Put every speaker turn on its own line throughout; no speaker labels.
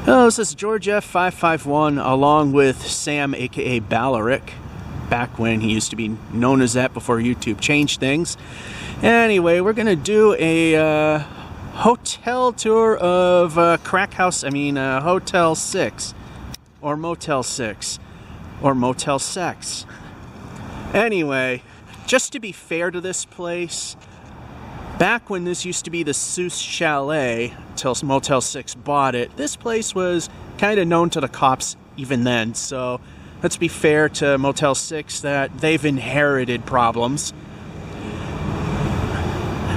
Hello, this is George F551 along with Sam, aka Ballaric, back when he used to be known as that before YouTube changed things. Anyway, we're gonna do a hotel tour of Hotel 6 or Motel 6 or Motel Sex. Anyway, just to be fair to this place, back when this used to be the Souse Chalet, till Motel 6 bought it, this place was kind of known to the cops even then. So let's be fair to Motel 6 that they've inherited problems.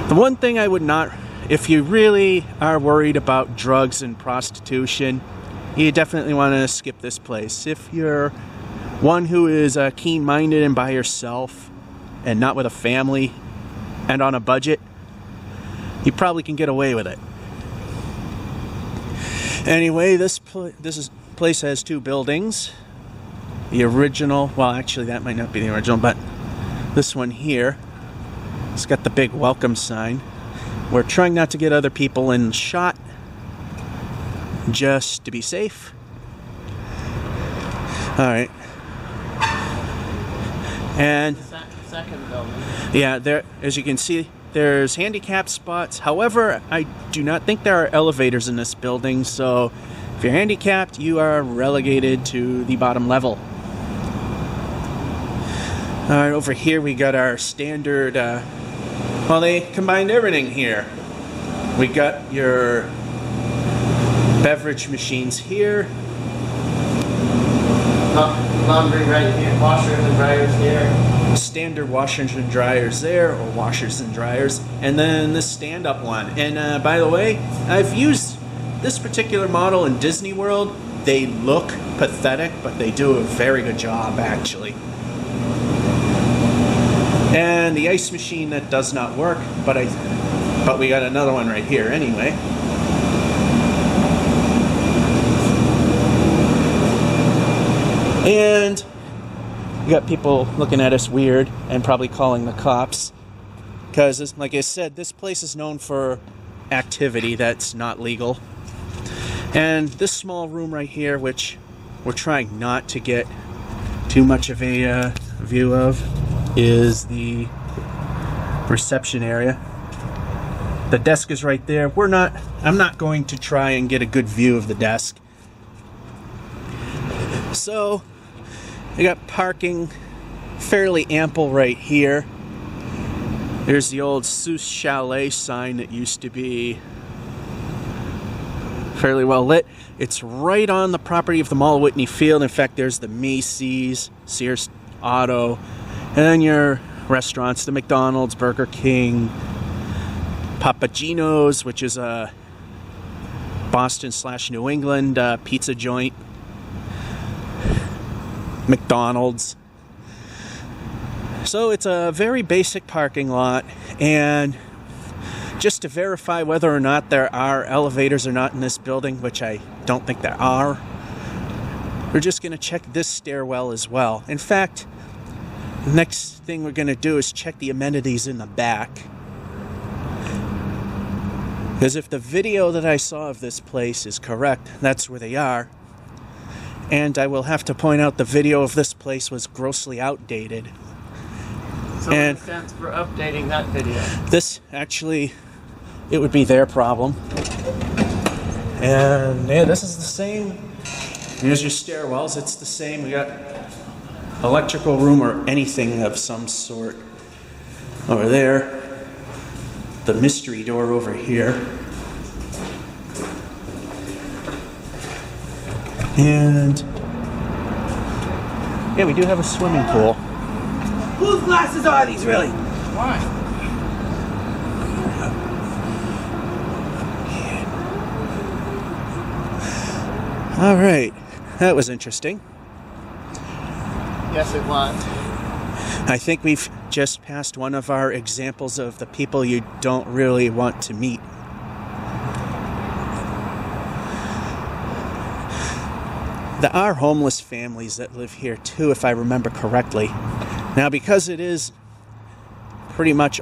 The one thing I would not, if you really are worried about drugs and prostitution, you definitely want to skip this place. If you're one who is keen-minded and by yourself and not with a family and on a budget, you probably can get away with it. Anyway, this place has two buildings. The original, well, actually that might not be the original, but this one here, it's got the big welcome sign. We're trying not to get other people in shot, just to be safe. All right. And
second building.
Yeah, there, as you can see, there's handicapped spots. However, I do not think there are elevators in this building, so if you're handicapped, you are relegated to the bottom level. Alright, over here we got our standard, well, they combined everything here. We got your beverage machines here.
Laundry right here, washers and dryers here.
Standard washers and dryers there, or washers and dryers, and then this stand-up one. And by the way, I've used this particular model in Disney World. They look pathetic, but they do a very good job, actually. And the ice machine that does not work, but we got another one right here anyway. And you got people looking at us weird and probably calling the cops because, like I said, this place is known for activity that's not legal. And this small room right here, which we're trying not to get too much of a view of, is the reception area. The desk is right there. I'm not going to try and get a good view of the desk. So we got parking fairly ample right here. There's the old Souse Chalet sign that used to be fairly well lit. It's right on the property of the Mall of Whitney Field. In fact, there's the Macy's, Sears Auto, and then your restaurants, the McDonald's, Burger King, Papagino's, which is a Boston/New England pizza joint, McDonald's. So it's a very basic parking lot, and just to verify whether or not there are elevators or not in this building, which I don't think there are, we're just going to check this stairwell as well. In fact, the next thing we're going to do is check the amenities in the back, because if the video that I saw of this place is correct, that's where they are. And I will have to point out the video of this place was grossly outdated.
So and what sense for updating that video?
This, actually, it would be their problem. And yeah, this is the same. Here's your stairwells. It's the same. We got electrical room or anything of some sort over there. The mystery door over here. And yeah, we do have a swimming pool.
Whose glasses are these, really? Why?
All right, that was interesting.
Yes, it was.
I think we've just passed one of our examples of the people you don't really want to meet. There are homeless families that live here too, if I remember correctly. Now, because it is pretty much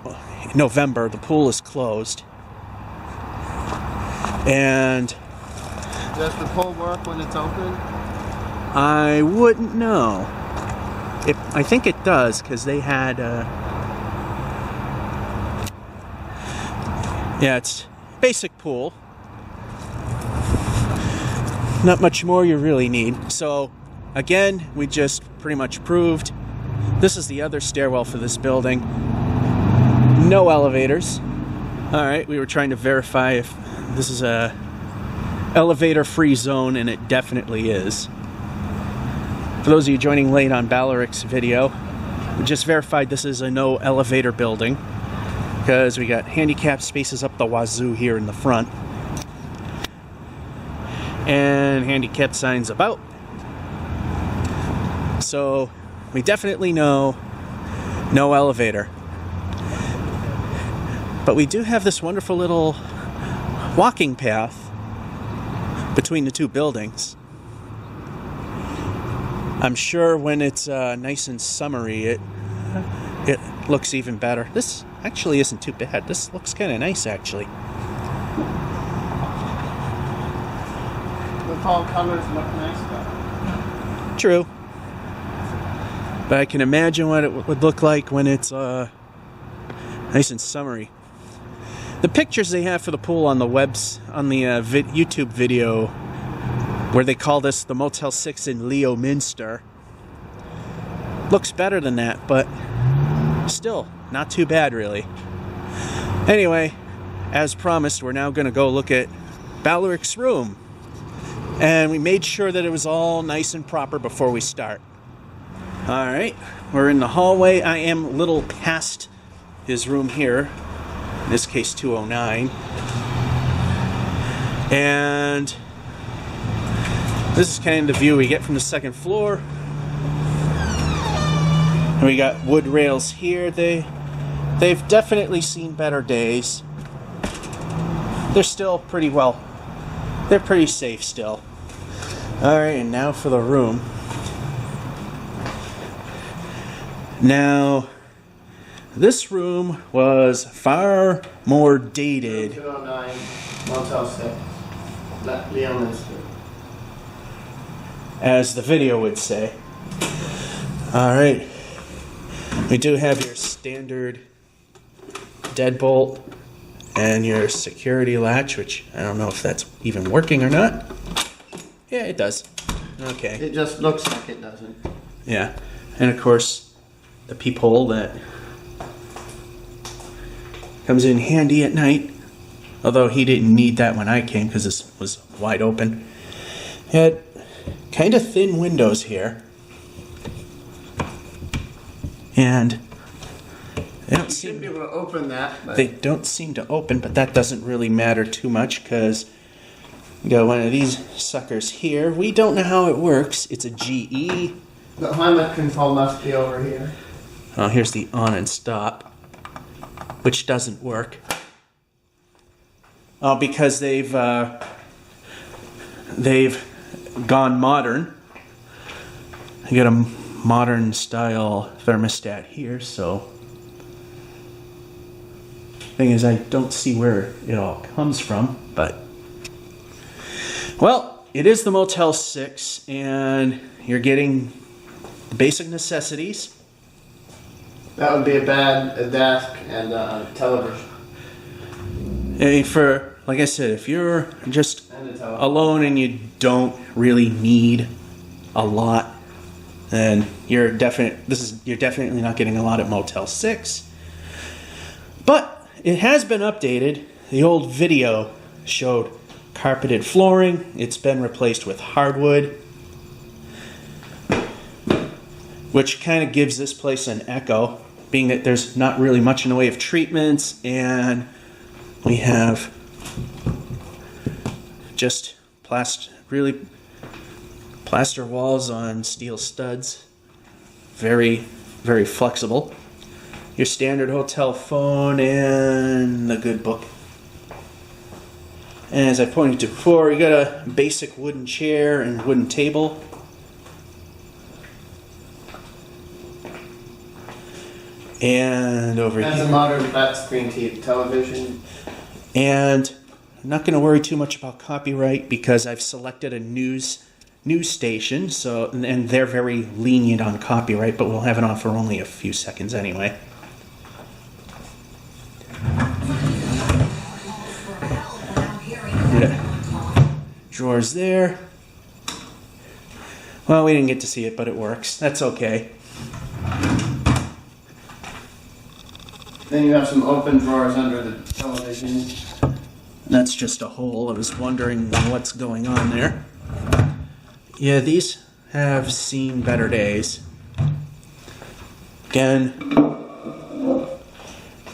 November, the pool is closed. And
Does the pole work when it's open?
I wouldn't know. I think it does, because they had... yeah, it's basic pool. Not much more you really need. So, again, we just pretty much proved this is the other stairwell for this building. No elevators. Alright, we were trying to verify if this is a elevator-free zone, and it definitely is. For those of you joining late on Ballaric's video, we just verified this is a no elevator building, because we got handicapped spaces up the wazoo here in the front. And handicap signs about. So we definitely know no elevator. But we do have this wonderful little walking path between the two buildings. I'm sure when it's nice and summery, it looks even better. This actually isn't too bad. This looks kind of nice, actually.
The fall colors look nice though.
True. But I can imagine what it would look like when it's nice and summery. The pictures they have for the pool on the YouTube video, where they call this the Motel 6 in Leominster, looks better than that, but still not too bad, really. Anyway, as promised, we're now going to go look at Ballaric's room. And we made sure that it was all nice and proper before we start. Alright, we're in the hallway. I am a little past his room here. In this case, 209. And this is kind of the view we get from the second floor. And we got wood rails here. They've definitely seen better days. They're still pretty well. They're pretty safe still. Alright, and now for the room. Now, this room was far more dated.
209, Motel 6, Leominster.
As the video would say. Alright. We do have your standard deadbolt and your security latch, which I don't know if that's even working or not. Yeah, it does. Okay.
It just looks like it doesn't.
Yeah. And of course, the peephole that comes in handy at night. Although he didn't need that when I came because this was wide open. Had kind of thin windows here. And they don't seem
to be able to open that. But
they don't seem to open, but that doesn't really matter too much because you got one of these suckers here. We don't know how it works. It's a GE.
the climate control must be over here.
Oh, here's the on and stop, which doesn't work. Oh, because they've gone modern. I got a modern style thermostat here, so thing is I don't see where it all comes from, but well, it is the Motel 6 and you're getting the basic necessities.
That would be a desk and a television.
And for, like I said, if you're just alone and you don't really need a lot, then you're definitely not getting a lot at Motel 6. But it has been updated. The old video showed carpeted flooring. It's been replaced with hardwood, which kind of gives this place an echo, being that there's not really much in the way of treatments, and we have just plaster walls on steel studs. Very, very flexible. Your standard hotel phone and the good book. And as I pointed to before, you got a basic wooden chair and wooden table. And over
That's
here.
a modern flat screen television.
And not going to worry too much about copyright because I've selected a news station, so and they're very lenient on copyright, but we'll have it on for only a few seconds anyway. Yeah. Drawers there. Well, we didn't get to see it, but it works. That's okay.
Then you have some open drawers under the television.
That's just a hole. I was wondering what's going on there. Yeah, these have seen better days. Again,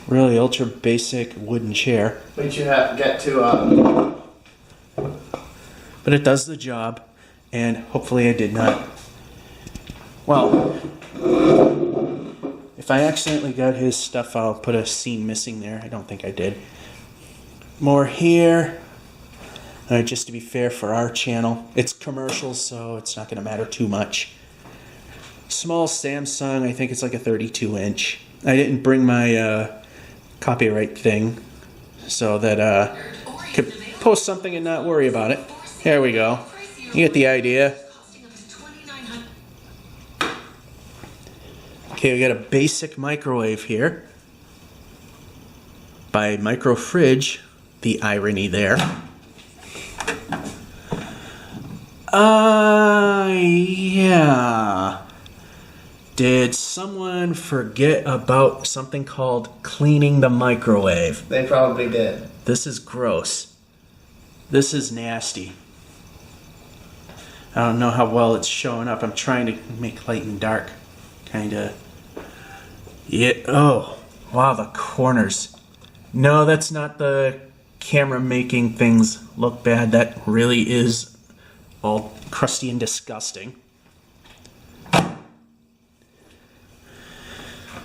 really ultra basic wooden chair.
But you have to get to
But it does the job, and hopefully I did not. Well, if I accidentally got his stuff, I'll put a scene missing there. I don't think I did. More here. Just to be fair for our channel. It's commercial, so it's not going to matter too much. Small Samsung, I think it's like a 32-inch. I didn't bring my copyright thing so that I could post something and not worry about it. There we go. You get the idea. Okay, we got a basic microwave here. By micro fridge, the irony there. Yeah. Did someone forget about something called cleaning the microwave?
They probably did.
This is gross. This is nasty. I don't know how well it's showing up. I'm trying to make light and dark. Kinda. Yeah. Oh, wow, the corners. No, that's not the camera making things look bad. That really is all crusty and disgusting.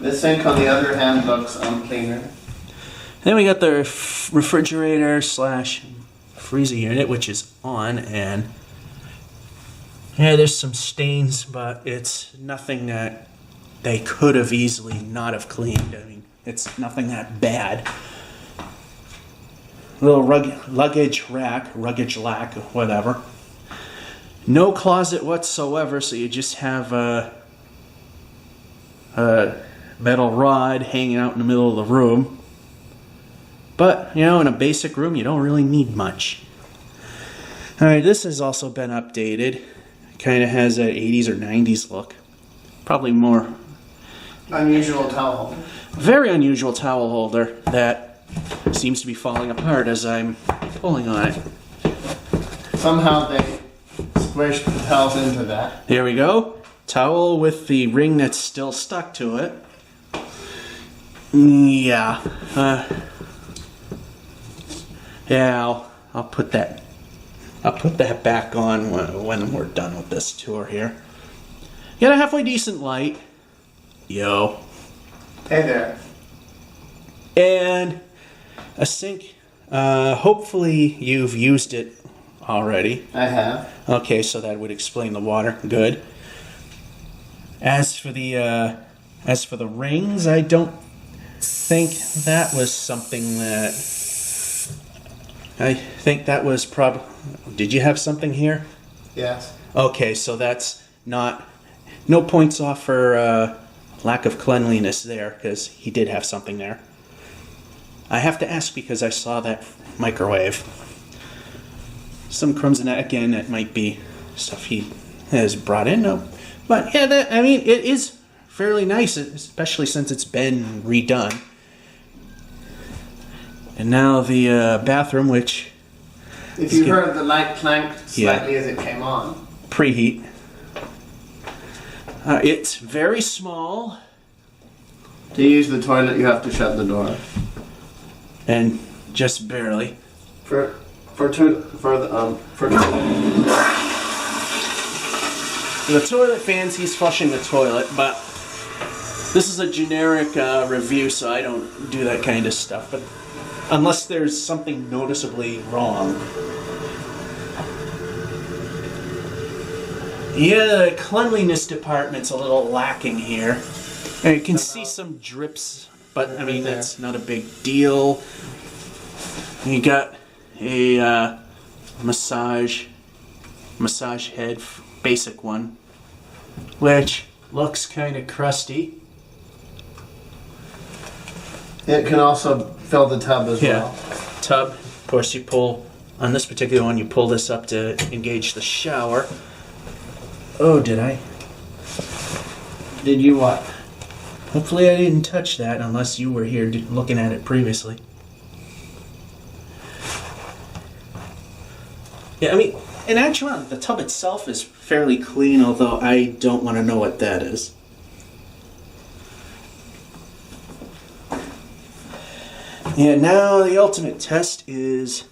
The sink, on the other hand, looks cleaner.
Then we got the refrigerator slash freezer unit, which is on, and yeah, there's some stains, but it's nothing that they could have easily not have cleaned. I mean, it's nothing that bad. Little luggage rack, whatever. No closet whatsoever, so you just have a metal rod hanging out in the middle of the room. But, you know, in a basic room, you don't really need much. Alright, this has also been updated. Kind of has that 80s or 90s look. Probably more...
Unusual towel holder.
Very unusual towel holder that seems to be falling apart as I'm pulling on it.
Somehow they squished the towels into that.
There we go. Towel with the ring that's still stuck to it. Yeah. Yeah, I'll put that back on when we're done with this tour here. Got a halfway decent light. Yo.
Hey there.
And a sink. Hopefully you've used it already.
I have.
Okay, so that would explain the water. Good. As for the rings, I don't think that was something that... I think that was probably... Did you have something here?
Yes.
Okay, so that's not... No points off for lack of cleanliness there, because he did have something there. I have to ask because I saw that microwave. Some crumbs in that. Again, that might be stuff he has brought in. No. But yeah, I mean, it is fairly nice, especially since it's been redone. And now the bathroom, which...
If you heard the light clanked slightly as it came on.
Preheat. It's very small.
To use the toilet, you have to shut the door.
And just barely.
For the
toilet fans, he's flushing the toilet, but this is a generic review, so I don't do that kind of stuff. But unless there's something noticeably wrong. Yeah, the cleanliness department's a little lacking here. And you can see some drips, but I mean, that's not a big deal. You got a massage head, basic one, which looks kind of crusty.
It can also fill the tub as well.
Tub. Of course, you pull, on this particular one, you pull this up to engage the shower. Oh, did I?
Did you what?
Hopefully I didn't touch that unless you were here looking at it previously. Yeah, I mean, in actuality, the tub itself is fairly clean, although I don't want to know what that is. Yeah, now the ultimate test is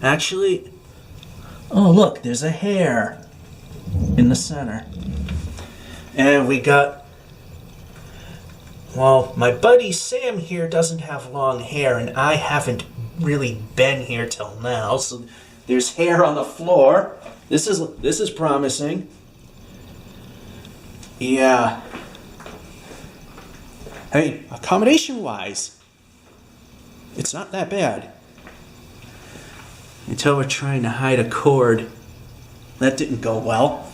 actually... Oh, look, there's a hair in the center. And we got... Well, my buddy Sam here doesn't have long hair, and I haven't really been here till now, so there's hair on the floor. This is promising. Yeah. I mean, accommodation-wise, it's not that bad. Until we're trying to hide a cord. That didn't go well.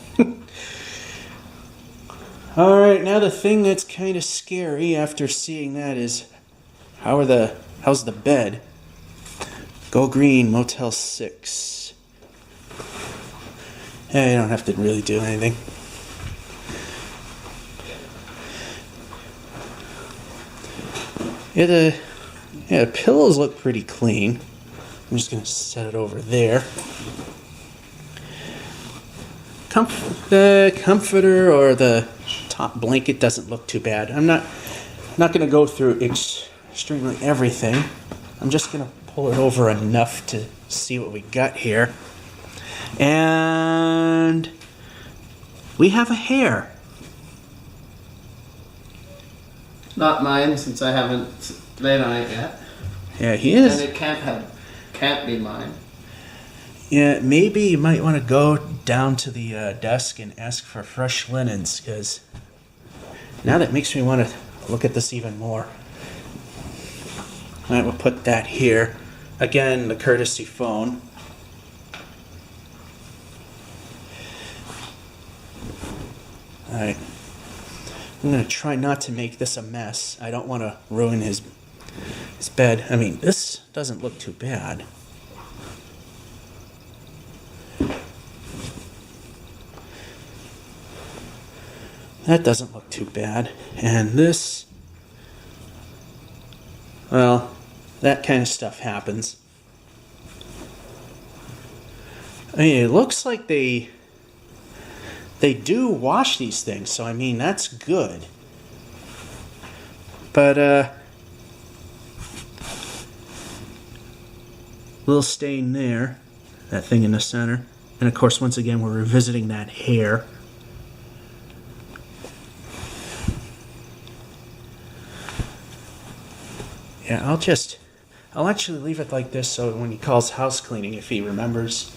Alright, now the thing that's kind of scary after seeing that is how's the bed? Go green, Motel 6. Yeah, you don't have to really do anything. Yeah, the pillows look pretty clean. I'm just going to set it over there. The comforter or the top blanket doesn't look too bad. I'm not going to go through extremely everything. I'm just going to pull it over enough to see what we got here. And we have a hair.
Not mine, since I haven't laid on it yet.
Yeah, he is.
And it can't be mine.
Yeah, maybe you might want to go down to the desk and ask for fresh linens, because now that makes me want to look at this even more. All right, we'll put that here. Again, the courtesy phone. All right. I'm going to try not to make this a mess. I don't want to ruin his bed. I mean, this doesn't look too bad. That doesn't look too bad. And this, well, that kind of stuff happens. I mean, it looks like they do wash these things, so I mean, that's good. But, little stain there, that thing in the center. And of course, once again, we're revisiting that hair. Yeah, I'll actually leave it like this so when he calls house cleaning, if he remembers,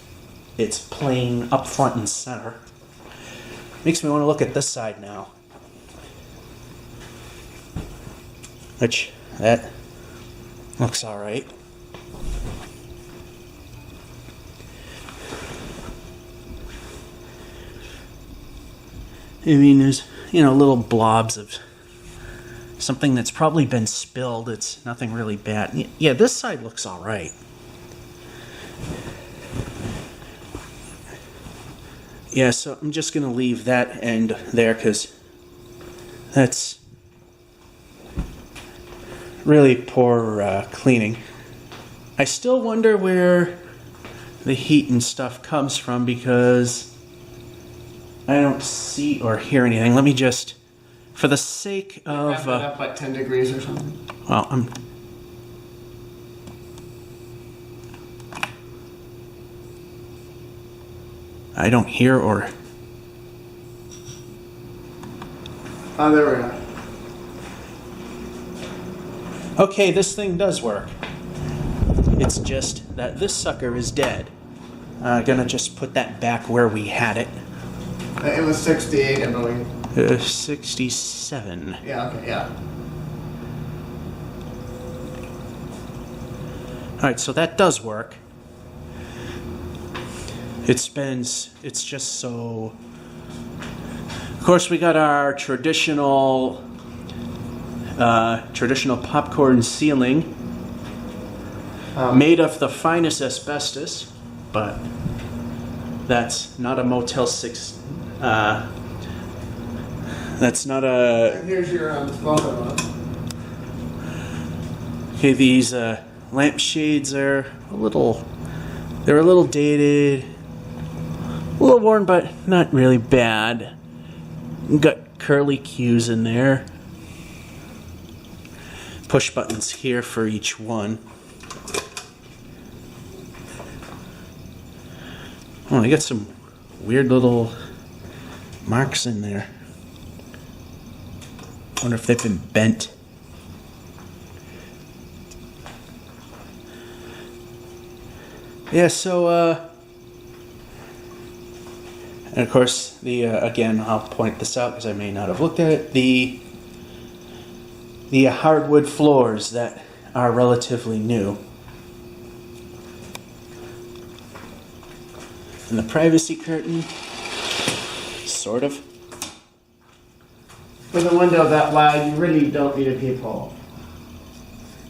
it's plain up front and center. Makes me want to look at this side now. Which, that looks alright. I mean, there's, little blobs of something that's probably been spilled. It's nothing really bad. Yeah, this side looks alright. Yeah, so I'm just going to leave that end there because that's really poor cleaning. I still wonder where the heat and stuff comes from because I don't see or hear anything. Let me just, for the sake of...
Wrap it up at 10 degrees or something.
Well, I don't hear or...
Oh, there we go.
Okay, this thing does work. It's just that this sucker is dead. Gonna just put that back where we had it.
It was 68, I believe.
67.
Yeah, okay, yeah.
Alright, so that does work. It's just so... Of course, we got our traditional popcorn ceiling made of the finest asbestos, but that's not a Motel 6. That's not a...
And here's your photo.
Okay, these lampshades are they're a little dated, a little worn, but not really bad. Got curly cues in there. Push buttons here for each one. Oh, I got some weird little marks in there. Wonder if they've been bent. Yeah, so, and of course, again, I'll point this out because I may not have looked at it, the hardwood floors that are relatively new. And the privacy curtain, sort of.
With a window that wide, you really don't need a peephole.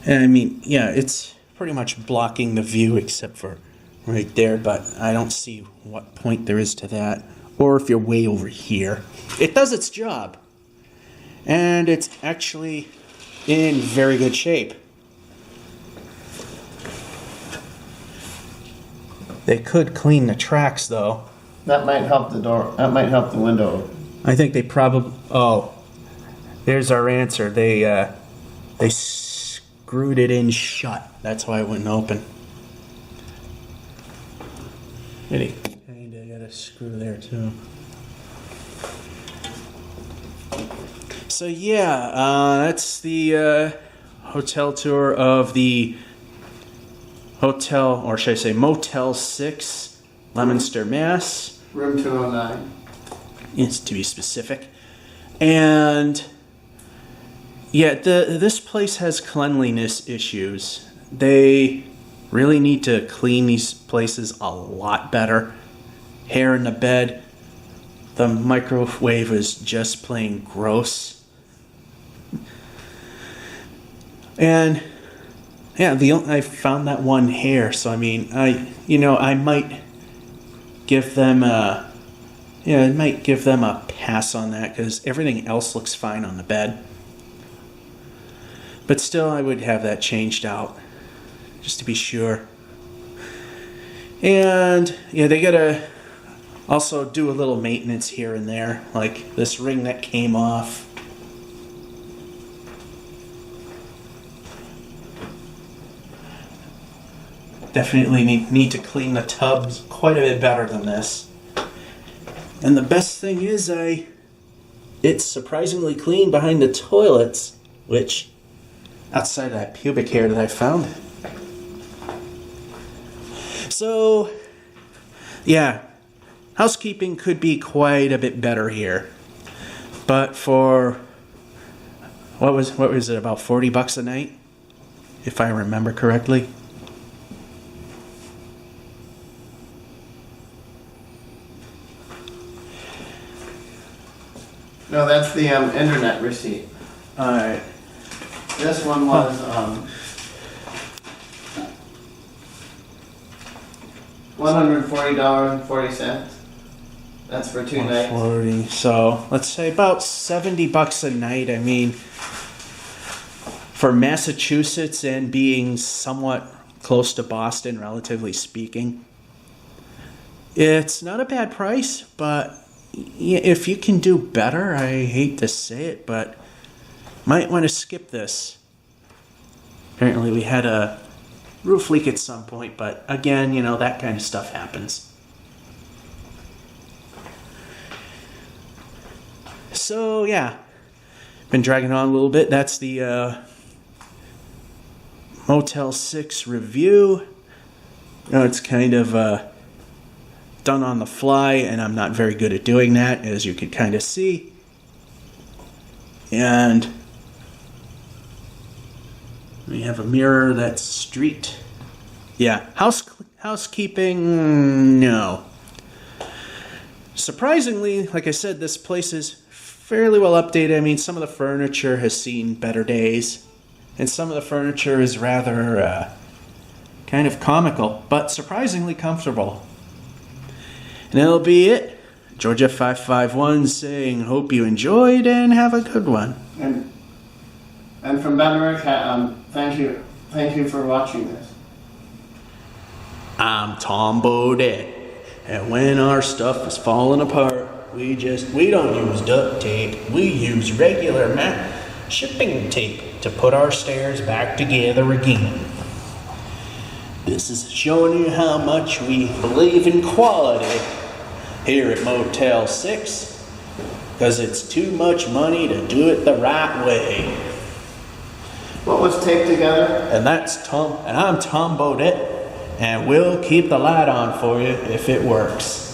And I mean, yeah, it's pretty much blocking the view except for right there, but I don't see what point there is to that. Or if you're way over here. It does its job. And it's actually in very good shape. They could clean the tracks, though.
That might help the door. That might help the window.
I think they probably... Oh, there's our answer. They screwed it in shut. That's why it wouldn't open. Really? Kinda got a screw there too. So yeah, that's the hotel tour of the hotel, or should I say Motel 6, Leominster, Mass.
Room 209.
Yes, to be specific. And yeah, this place has cleanliness issues. They really need to clean these places a lot better. Hair in the bed. The microwave is just plain gross. And yeah, I found that one hair, so I mean, I might give them a pass on that because everything else looks fine on the bed. But still, I would have that changed out, just to be sure. And yeah, they gotta also do a little maintenance here and there, like this ring that came off. Definitely need to clean the tubs quite a bit better than this. And the best thing is, it's surprisingly clean behind the toilets, which, outside of that pubic hair that I found. So, yeah, housekeeping could be quite a bit better here. But for, what was it, about $40 a night? If I remember correctly.
No, that's the internet receipt.
Alright.
This one was $140.40. That's for 2 nights.
140. So let's say about $70 a night. I mean, for Massachusetts and being somewhat close to Boston, relatively speaking, it's not a bad price. But if you can do better, I hate to say it, but might want to skip this. Apparently we had a roof leak at some point, but again, that kind of stuff happens. So yeah, been dragging on a little bit. That's the Motel 6 review. It's kind of done on the fly, and I'm not very good at doing that, as you could kind of see. And we have a mirror that's streaked. Yeah, housekeeping, no. Surprisingly, like I said, this place is fairly well updated. I mean, some of the furniture has seen better days, and some of the furniture is rather kind of comical, but surprisingly comfortable. And that'll be it. Georgia 551 saying, hope you enjoyed and have a good one.
And from Bed Audit, thank you for watching this.
I'm Tom Baudet, and when our stuff is falling apart, we don't use duct tape. We use regular shipping tape to put our stairs back together again. This is showing you how much we believe in quality here at Motel 6, because it's too much money to do it the right way.
What was taped together?
And I'm Tom Baudet, and we'll keep the light on for you if it works.